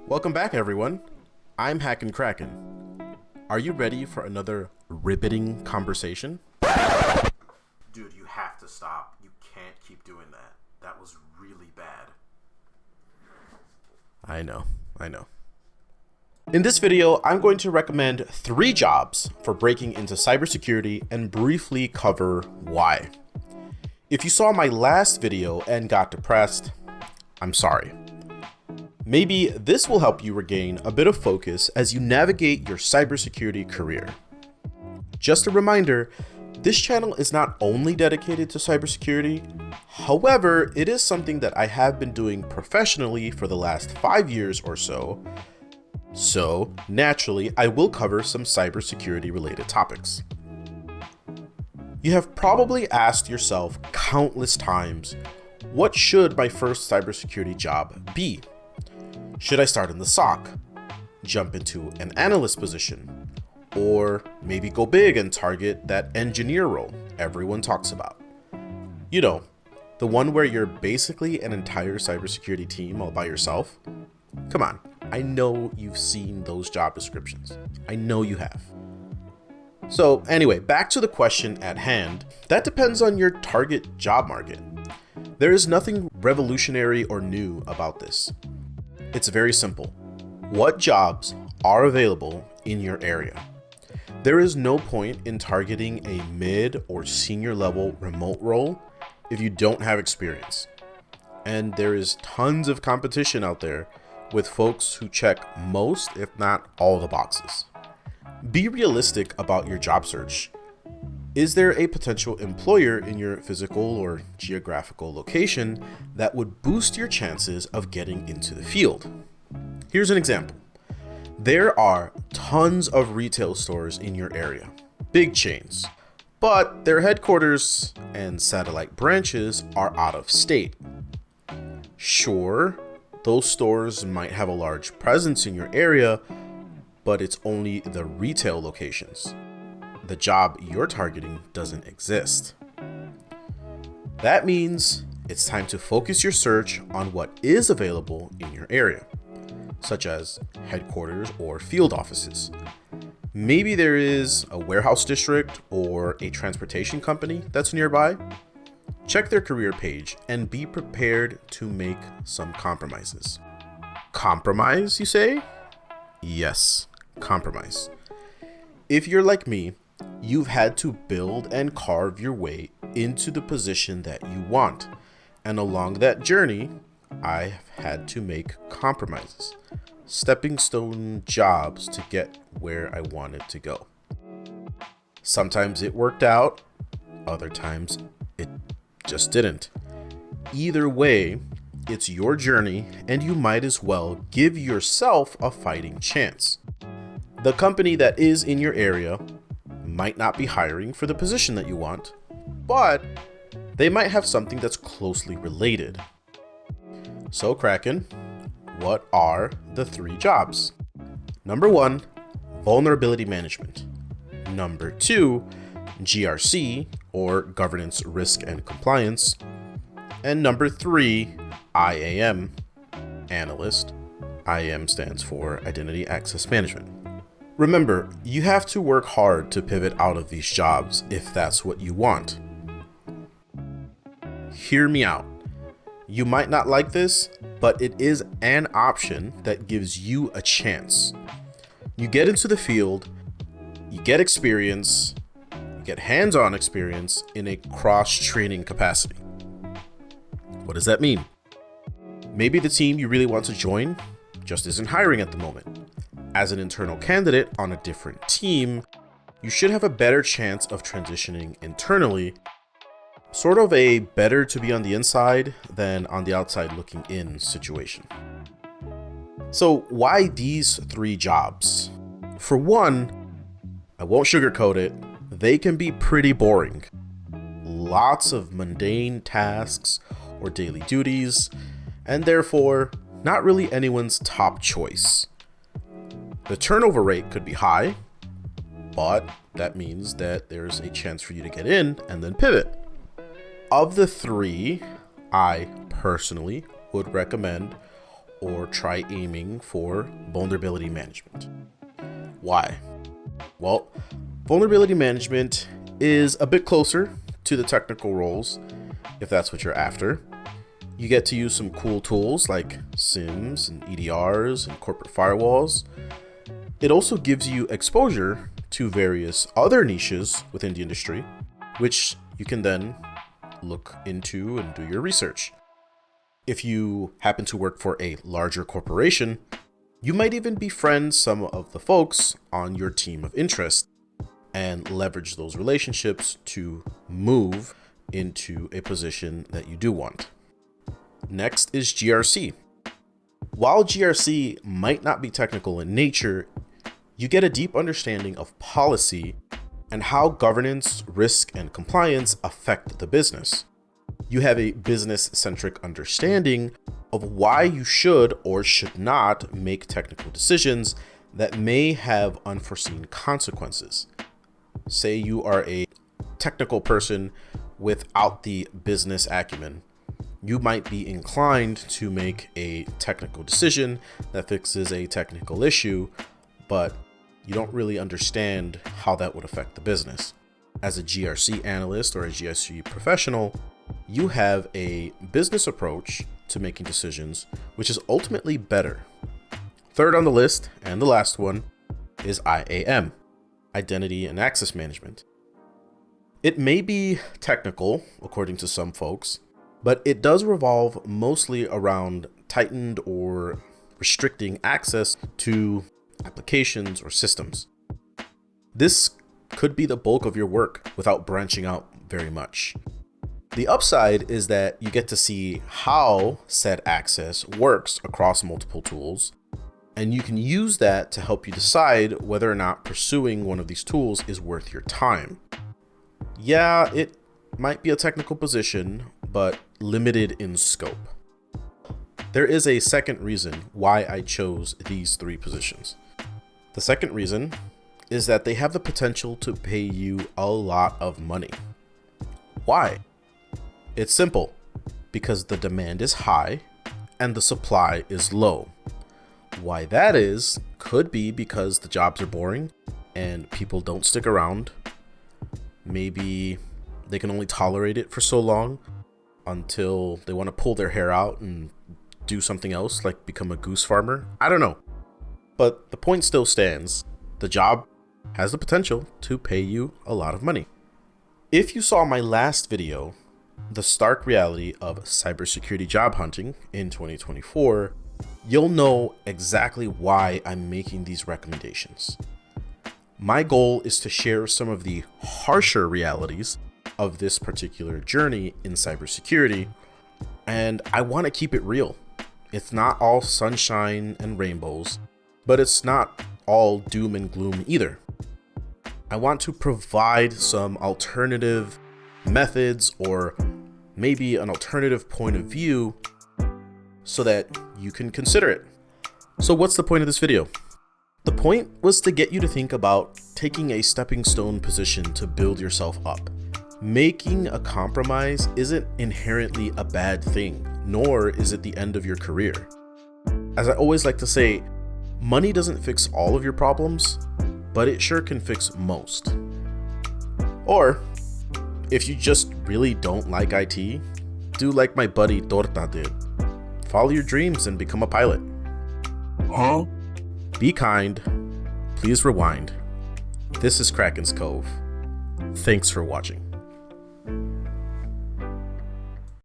Welcome back, everyone. I'm Hackin' Kraken. Are you ready for another riveting conversation? Dude, you have to stop. You can't keep doing that. That was really bad. I know. In this video, I'm going to recommend 3 jobs for breaking into cybersecurity and briefly cover why. If you saw my last video and got depressed, I'm sorry. Maybe this will help you regain a bit of focus as you navigate your cybersecurity career. Just a reminder, this channel is not only dedicated to cybersecurity, however, it is something that I have been doing professionally for the last 5 years or so. So, naturally, I will cover some cybersecurity related topics. You have probably asked yourself countless times, what should my first cybersecurity job be? Should I start in the SOC, jump into an analyst position, or maybe go big and target that engineer role everyone talks about? You know, the one where you're basically an entire cybersecurity team all by yourself? Come on, I know you've seen those job descriptions. I know you have. So anyway, back to the question at hand. That depends on your target job market. There is nothing revolutionary or new about this. It's very simple. What jobs are available in your area? There is no point in targeting a mid or senior level remote role if you don't have experience. And there is tons of competition out there with folks who check most, if not all, the boxes. Be realistic about your job search. Is there a potential employer in your physical or geographical location that would boost your chances of getting into the field? Here's an example. There are tons of retail stores in your area, big chains, but their headquarters and satellite branches are out of state. Sure, those stores might have a large presence in your area, but it's only the retail locations. The job you're targeting doesn't exist. That means it's time to focus your search on what is available in your area, such as headquarters or field offices. Maybe there is a warehouse district or a transportation company that's nearby. Check their career page and be prepared to make some compromises. Compromise, you say? Yes, compromise. If you're like me, you've had to build and carve your way into the position that you want. And along that journey, I've had to make compromises, stepping stone jobs to get where I wanted to go. Sometimes it worked out, other times it just didn't. Either way, it's your journey and you might as well give yourself a fighting chance. The company that is in your area might not be hiring for the position that you want, but they might have something that's closely related. So Kraken, what are the 3 jobs? Number 1, vulnerability management. Number 2, GRC, or governance, risk, and compliance. And number 3, IAM, analyst. IAM stands for identity access management. Remember, you have to work hard to pivot out of these jobs if that's what you want. Hear me out. You might not like this, but it is an option that gives you a chance. You get into the field, you get experience, you get hands-on experience in a cross-training capacity. What does that mean? Maybe the team you really want to join just isn't hiring at the moment. As an internal candidate on a different team, you should have a better chance of transitioning internally, sort of a better to be on the inside than on the outside looking in situation. So why these 3 jobs? For one, I won't sugarcoat it, they can be pretty boring. Lots of mundane tasks or daily duties, and therefore not really anyone's top choice. The turnover rate could be high, but that means that there's a chance for you to get in and then pivot. Of the 3, I personally would recommend or try aiming for vulnerability management. Why? Well, vulnerability management is a bit closer to the technical roles, if that's what you're after. You get to use some cool tools like SIEMs and EDRs and corporate firewalls. It also gives you exposure to various other niches within the industry, which you can then look into and do your research. If you happen to work for a larger corporation, you might even befriend some of the folks on your team of interest and leverage those relationships to move into a position that you do want. Next is GRC. While GRC might not be technical in nature, you get a deep understanding of policy and how governance, risk, and compliance affect the business. You have a business-centric understanding of why you should or should not make technical decisions that may have unforeseen consequences. Say you are a technical person without the business acumen. You might be inclined to make a technical decision that fixes a technical issue, but you don't really understand how that would affect the business. As a GRC analyst or a GRC professional, you have a business approach to making decisions, which is ultimately better. Third on the list, and the last one, is IAM, Identity and Access Management. It may be technical, according to some folks, but it does revolve mostly around tightened or restricting access to applications or systems. This could be the bulk of your work without branching out very much. The upside is that you get to see how said access works across multiple tools, and you can use that to help you decide whether or not pursuing one of these tools is worth your time. Yeah, it might be a technical position, but limited in scope. There is a second reason why I chose these three positions. The second reason is that they have the potential to pay you a lot of money. Why? It's simple, because the demand is high and the supply is low. Why that is could be because the jobs are boring and people don't stick around. Maybe they can only tolerate it for so long until they want to pull their hair out and do something else, like become a goose farmer. I don't know. But the point still stands. The job has the potential to pay you a lot of money. If you saw my last video, The Stark Reality of Cybersecurity Job Hunting in 2024, you'll know exactly why I'm making these recommendations. My goal is to share some of the harsher realities of this particular journey in cybersecurity, and I want to keep it real. It's not all sunshine and rainbows, but it's not all doom and gloom either. I want to provide some alternative methods or maybe an alternative point of view so that you can consider it. So what's the point of this video? The point was to get you to think about taking a stepping stone position to build yourself up. Making a compromise isn't inherently a bad thing, nor is it the end of your career. As I always like to say, money doesn't fix all of your problems, but it sure can fix most. Or, if you just really don't like IT, do like my buddy Torta did. Follow your dreams and become a pilot. Huh? Be kind. Please rewind. This is Kraken's Cove. Thanks for watching.